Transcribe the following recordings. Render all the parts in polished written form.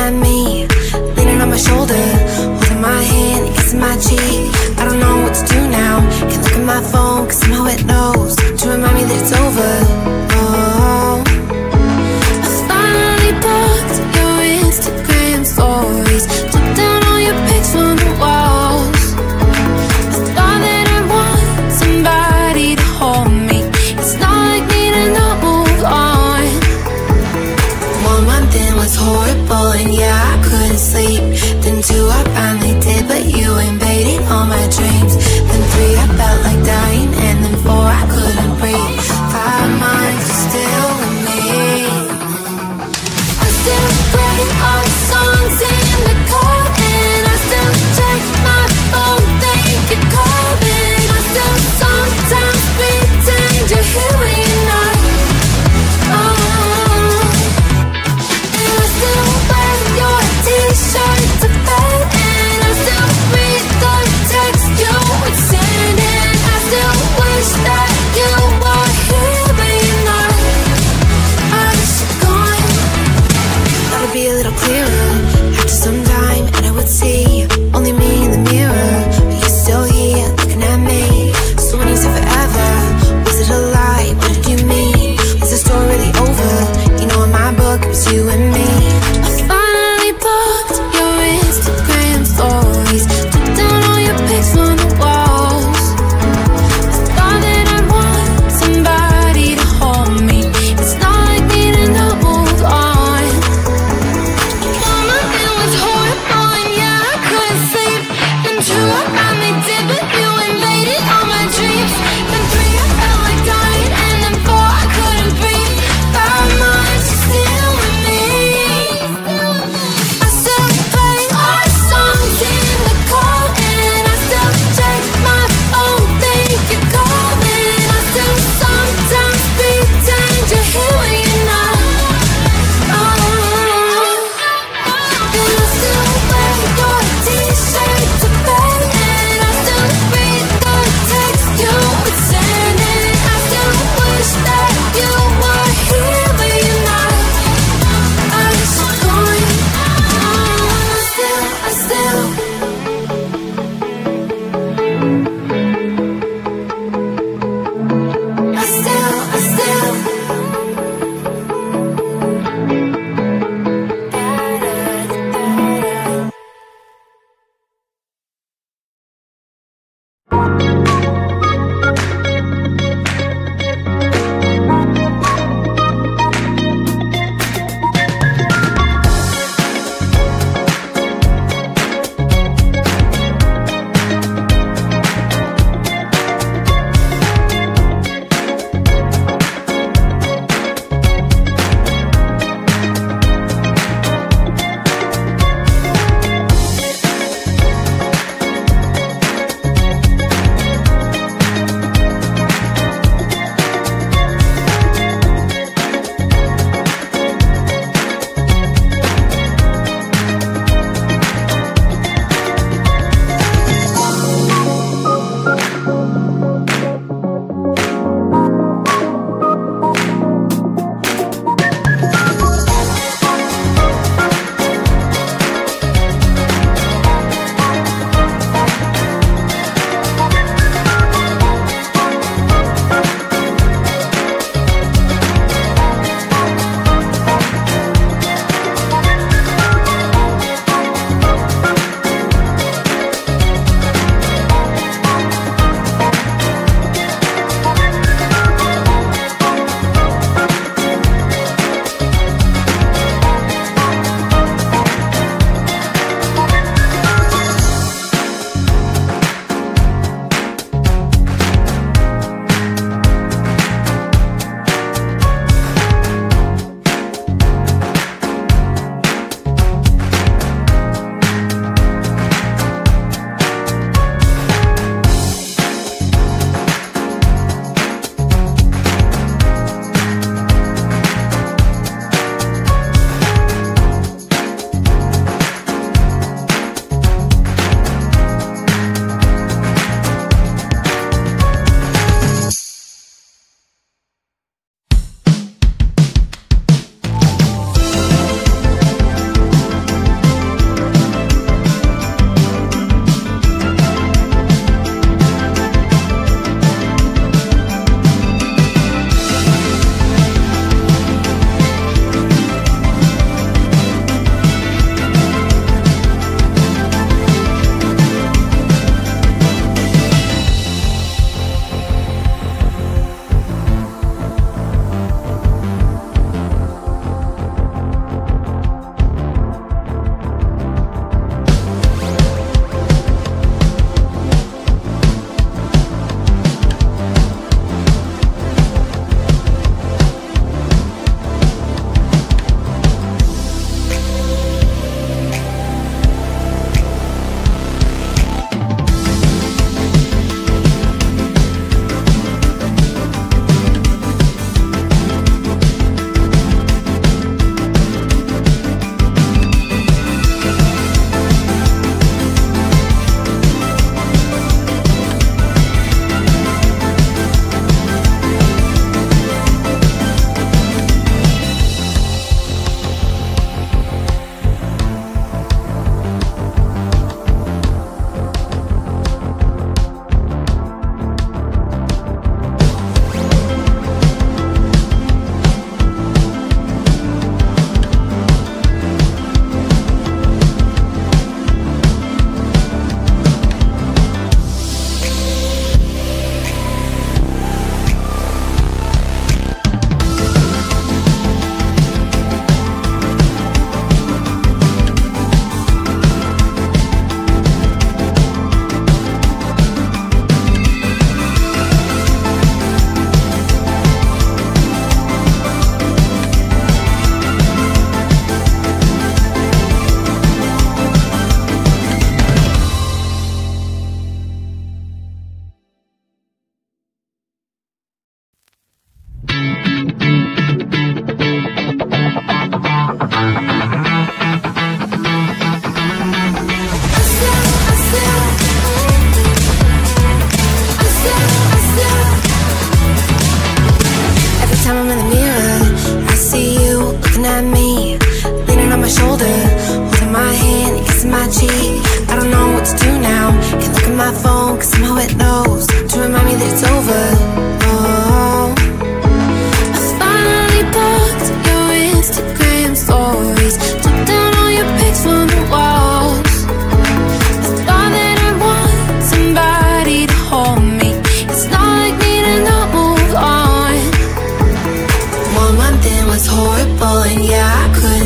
at me, leaning on my shoulder, holding my hand, kissing my cheek. I don't know what to do now. Can't look at my phone, cause somehow it knows to remind me that it's over. Oh, I finally blocked your Instagram stories, took down all your pics from the walls. I thought that I want somebody to hold me. It's not like me to not move on. 1 month in was horrible, and yeah, I couldn't sleep. Then 2, I finally did, but you invaded all my dreams. Then 3, I felt like dying, and then 4, I couldn't breathe. 5 months, you're still with me. I still play our songs in the car, and I still check my phone, think you're calling. I still sometimes pretend you're here when you're not. And I still wear your t-shirt to bed, and I still read the text you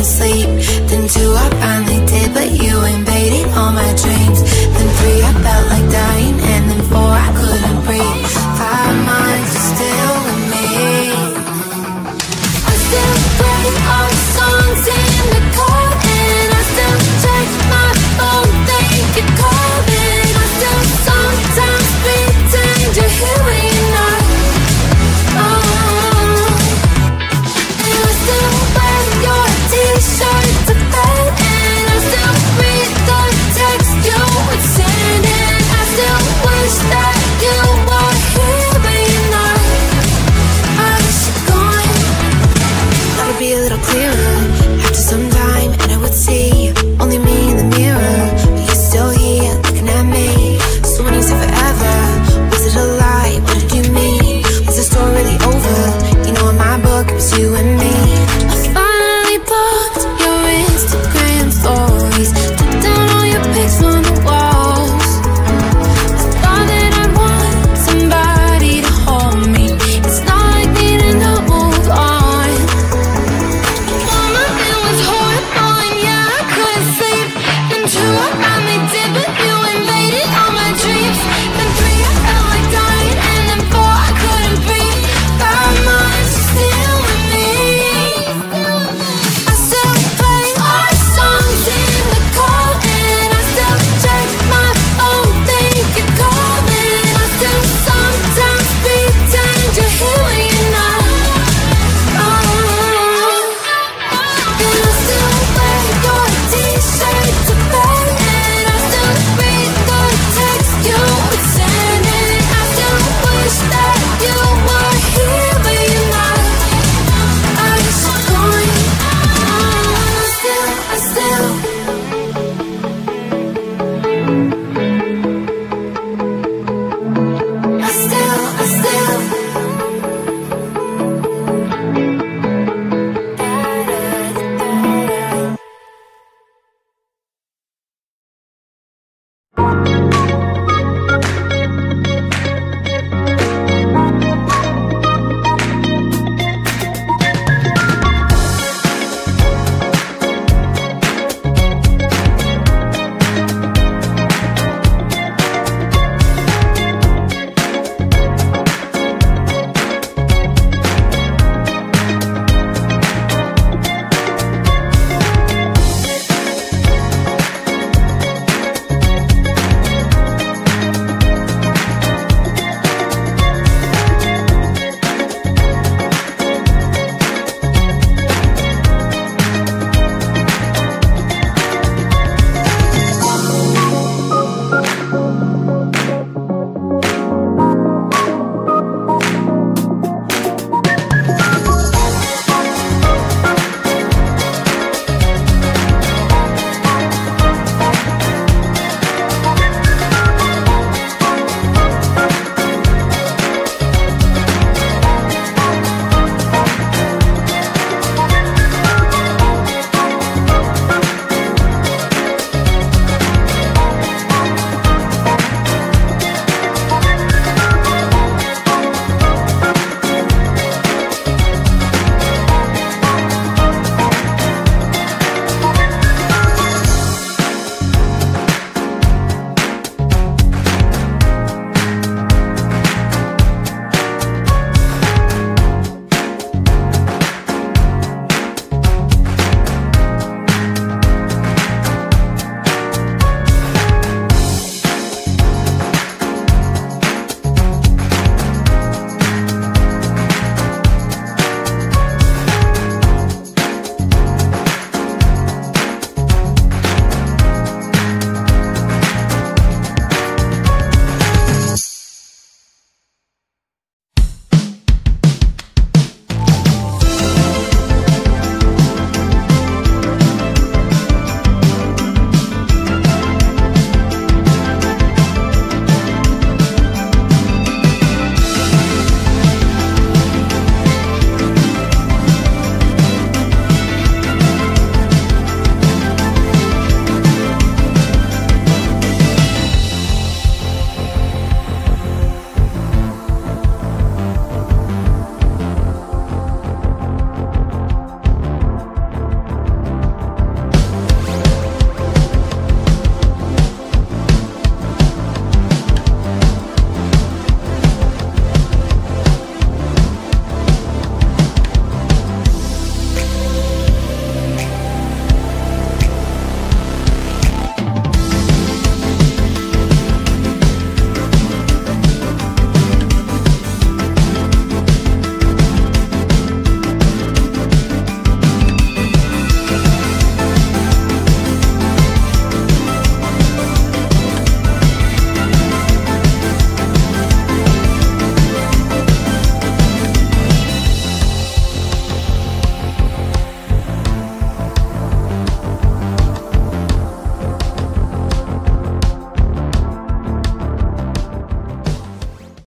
sleep. Then 2, I finally did, but you invaded all my dreams. Then 3, I felt like dying, and then 4, I couldn't breathe. 5 months, you're still with me. I still play all the songs in the car, and I still check my phone, think you're calling. I still sometimes pretend you're here when you're not. And I still wear your t-shirt to bed, and I still read the text you would send, and I still wish that you were here but you're not. I wish you're gone. Gotta be a little clearer.